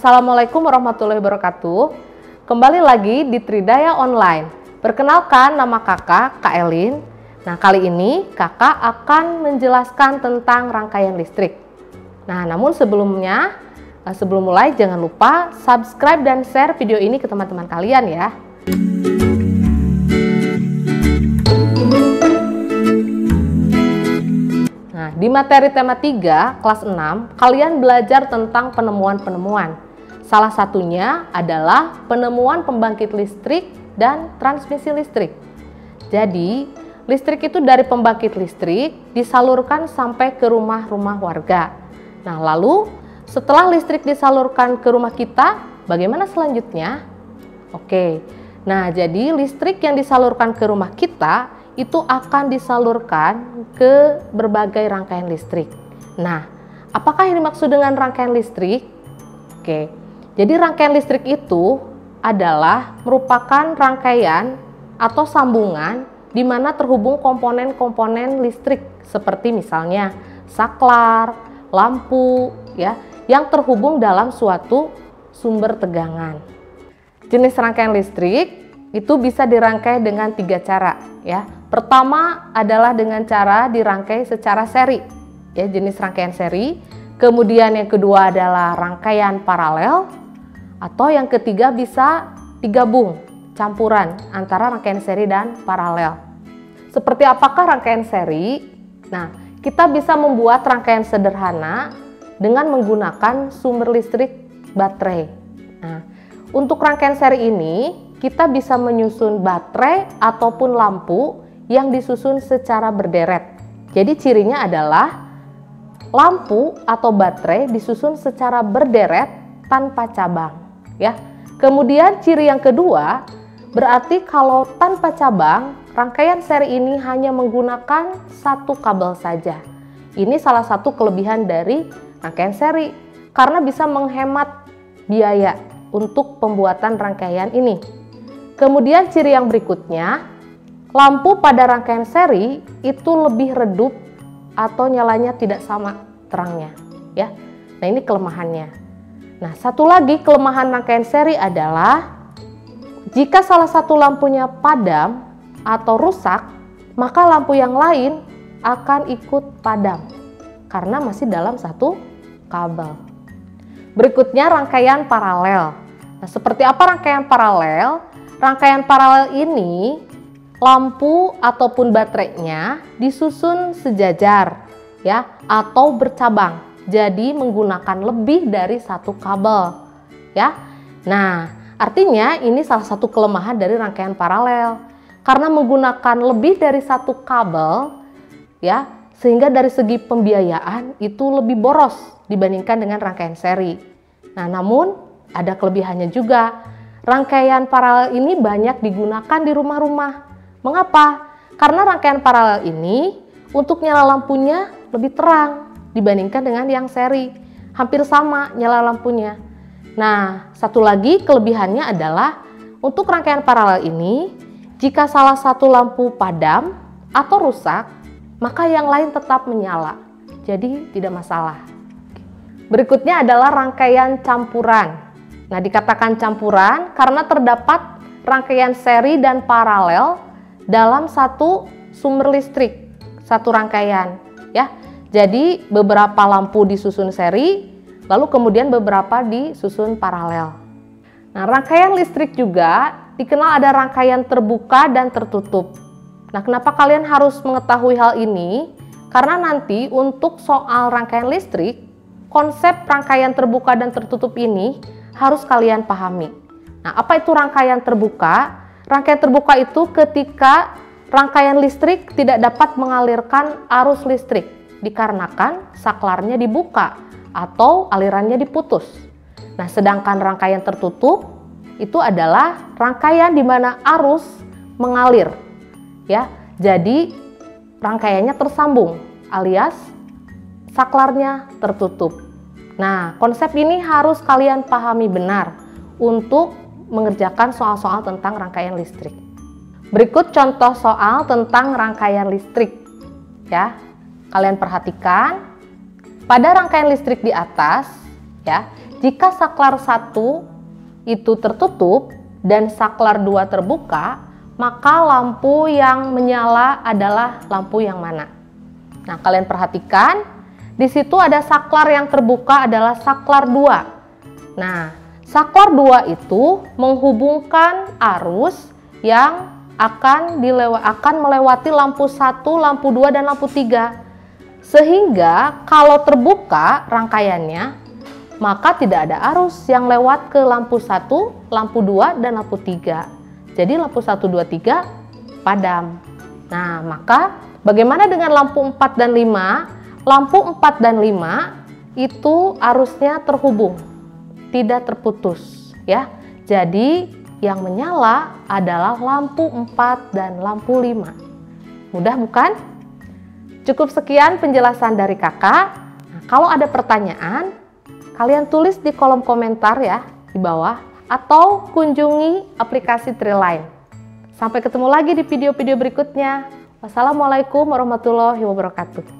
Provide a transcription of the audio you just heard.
Assalamualaikum warahmatullahi wabarakatuh. Kembali lagi di Tridaya Online. Perkenalkan, nama kakak, Kak Elin. Nah, kali ini kakak akan menjelaskan tentang rangkaian listrik. Nah, namun sebelum mulai jangan lupa subscribe dan share video ini ke teman-teman kalian ya. Nah, di materi tema 3, kelas 6, kalian belajar tentang penemuan-penemuan. Salah satunya adalah penemuan pembangkit listrik dan transmisi listrik. Jadi, listrik itu dari pembangkit listrik disalurkan sampai ke rumah-rumah warga. Nah, lalu setelah listrik disalurkan ke rumah kita, bagaimana selanjutnya? Oke, nah jadi listrik yang disalurkan ke rumah kita itu akan disalurkan ke berbagai rangkaian listrik. Nah, apakah ini maksud dengan rangkaian listrik? Oke, jadi rangkaian listrik itu adalah merupakan rangkaian atau sambungan di mana terhubung komponen-komponen listrik seperti misalnya saklar, lampu, ya, yang terhubung dalam suatu sumber tegangan. Jenis rangkaian listrik itu bisa dirangkai dengan 3 cara, ya. Pertama adalah dengan cara dirangkai secara seri, ya, jenis rangkaian seri. Kemudian yang kedua adalah rangkaian paralel, atau yang ketiga bisa digabung, campuran antara rangkaian seri dan paralel. Seperti apakah rangkaian seri? Nah, kita bisa membuat rangkaian sederhana dengan menggunakan sumber listrik baterai. Nah, untuk rangkaian seri ini kita bisa menyusun baterai ataupun lampu yang disusun secara berderet. Jadi cirinya adalah lampu atau baterai disusun secara berderet tanpa cabang, ya. Kemudian ciri yang kedua berarti kalau tanpa cabang, rangkaian seri ini hanya menggunakan satu kabel saja. Ini salah satu kelebihan dari rangkaian seri karena bisa menghemat biaya untuk pembuatan rangkaian ini. Kemudian ciri yang berikutnya, lampu pada rangkaian seri itu lebih redup atau nyalanya tidak sama terangnya, ya. Nah, ini kelemahannya. Nah, satu lagi kelemahan rangkaian seri adalah jika salah satu lampunya padam atau rusak, maka lampu yang lain akan ikut padam karena masih dalam satu kabel. Berikutnya rangkaian paralel. Nah, seperti apa rangkaian paralel? Rangkaian paralel ini lampu ataupun baterainya disusun sejajar, ya, atau bercabang. Jadi menggunakan lebih dari satu kabel, ya. Nah, artinya ini salah satu kelemahan dari rangkaian paralel. Karena menggunakan lebih dari satu kabel, ya, sehingga dari segi pembiayaan itu lebih boros dibandingkan dengan rangkaian seri. Nah, namun ada kelebihannya juga. Rangkaian paralel ini banyak digunakan di rumah-rumah. Mengapa? Karena rangkaian paralel ini untuk nyala lampunya lebih terang dibandingkan dengan yang seri. Hampir sama nyala lampunya. Nah, satu lagi kelebihannya adalah untuk rangkaian paralel ini, jika salah satu lampu padam atau rusak, maka yang lain tetap menyala. Jadi tidak masalah. Berikutnya adalah rangkaian campuran. Nah, dikatakan campuran karena terdapat rangkaian seri dan paralel dalam satu sumber listrik, satu rangkaian, ya. Jadi beberapa lampu disusun seri, lalu kemudian beberapa disusun paralel. Nah, rangkaian listrik juga dikenal ada rangkaian terbuka dan tertutup. Nah, kenapa kalian harus mengetahui hal ini? Karena nanti untuk soal rangkaian listrik, konsep rangkaian terbuka dan tertutup ini harus kalian pahami. Nah, apa itu rangkaian terbuka? Rangkaian terbuka itu ketika rangkaian listrik tidak dapat mengalirkan arus listrik dikarenakan saklarnya dibuka atau alirannya diputus. Nah, sedangkan rangkaian tertutup itu adalah rangkaian di mana arus mengalir, ya. Jadi rangkaiannya tersambung alias saklarnya tertutup. Nah, konsep ini harus kalian pahami benar untuk mengerjakan soal-soal tentang rangkaian listrik. Berikut contoh soal tentang rangkaian listrik, ya. Kalian perhatikan, pada rangkaian listrik di atas, ya. Jika saklar 1 itu tertutup dan saklar 2 terbuka, maka lampu yang menyala adalah lampu yang mana? Nah, kalian perhatikan, di situ ada saklar yang terbuka adalah saklar 2. Nah, saklar 2 itu menghubungkan arus yang akan melewati lampu 1, lampu 2, dan lampu 3. Sehingga kalau terbuka rangkaiannya, maka tidak ada arus yang lewat ke lampu 1, lampu 2, dan lampu 3. Jadi lampu 1, 2, 3 padam. Nah, maka bagaimana dengan lampu 4 dan 5? Lampu 4 dan 5 itu arusnya terhubung, tidak terputus ya. Jadi yang menyala adalah lampu 4 dan lampu 5. Mudah bukan? Cukup sekian penjelasan dari kakak. Nah, kalau ada pertanyaan, kalian tulis di kolom komentar ya di bawah, atau kunjungi aplikasi Triline. Sampai ketemu lagi di video-video berikutnya. Wassalamualaikum warahmatullahi wabarakatuh.